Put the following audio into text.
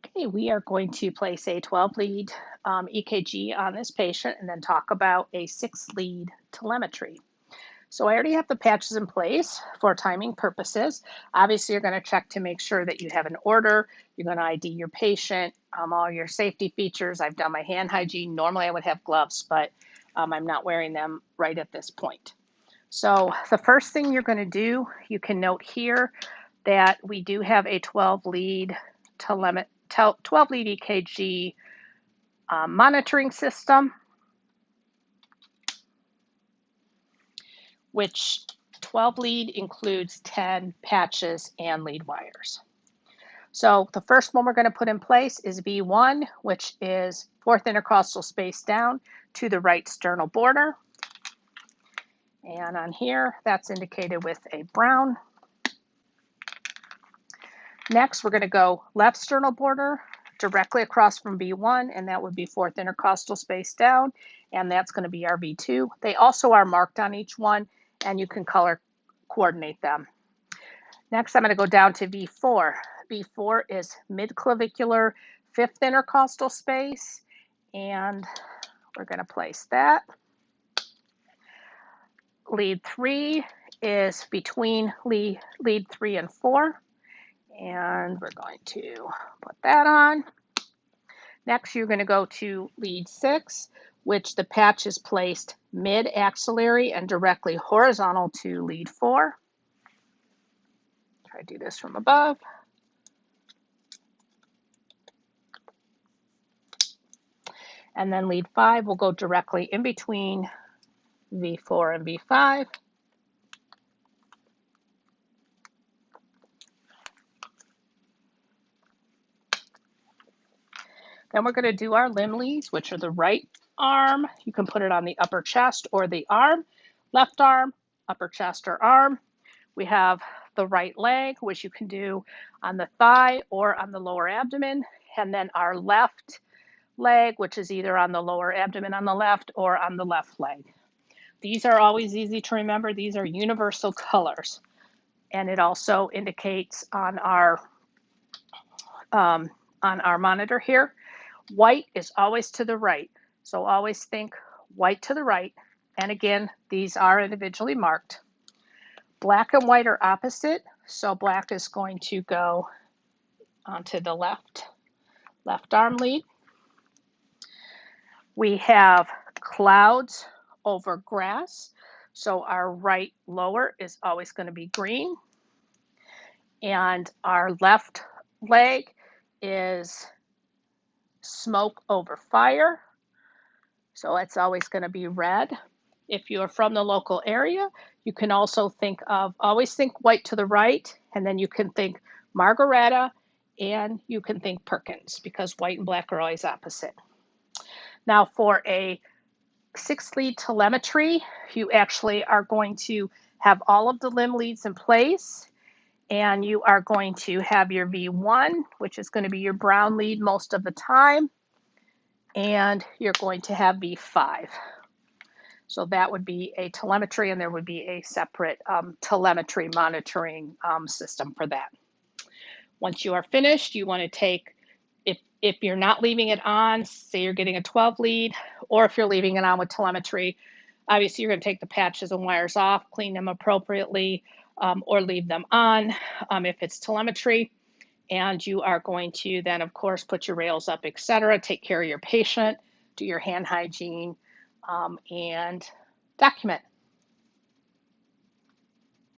Okay, we are going to place a 12 lead EKG on this patient and then talk about a 6 lead telemetry. So I already have the patches in place for timing purposes. Obviously, you're going to check to make sure that you have an order. You're going to ID your patient, all your safety features. I've done my hand hygiene. Normally, I would have gloves, but I'm not wearing them right at this point. So the first thing you're going to do, you can note here that we do have a 12 lead 12 lead EKG monitoring system, which 12 lead includes 10 patches and lead wires. So the first one we're going to put in place is V1, which is fourth intercostal space down to the right sternal border. And on here, that's indicated with a brown. Next, we're going to go left sternal border directly across from V1, and that would be fourth intercostal space down, and that's going to be our V2. They also are marked on each one, and you can color coordinate them. Next, I'm going to go down to V4. V4 is mid-clavicular fifth intercostal space, and we're going to place that. Lead 3 is between lead 3 and 4. And we're going to put that on. Next, you're going to go to lead 6, which the patch is placed mid-axillary and directly horizontal to lead 4. Try to do this from above. And then lead 5 will go directly in between V4 and V5. Then we're going to do our limb leads, which are the right arm. You can put it on the upper chest or the arm. Left arm, upper chest or arm. We have the right leg, which you can do on the thigh or on the lower abdomen. And then our left leg, which is either on the lower abdomen on the left or on the left leg. These are always easy to remember. These are universal colors. And it also indicates on our monitor here, white is always to the right. So always think white to the right. And again, these are individually marked. Black and white are opposite. So black is going to go onto the left arm lead. We have clouds over grass. So our right lower is always going to be green. And our left leg is smoke over fire. So it's always going to be red. If you're from the local area, you can also always think white to the right, and then you can think Margaretta, and you can think Perkins, because white and black are always opposite. Now for a 6 lead telemetry, you actually are going to have all of the limb leads in place, and you are going to have your V1, which is going to be your brown lead most of the time, and you're going to have V5. So that would be a telemetry, and there would be a separate telemetry monitoring system for that. Once you are finished, you want to take, if you're not leaving it on, say you're getting a 12 lead, or if you're leaving it on with telemetry, obviously you're going to take the patches and wires off, clean them appropriately, or leave them on if it's telemetry. And you are going to then, of course, put your rails up, etc., take care of your patient, do your hand hygiene, and document.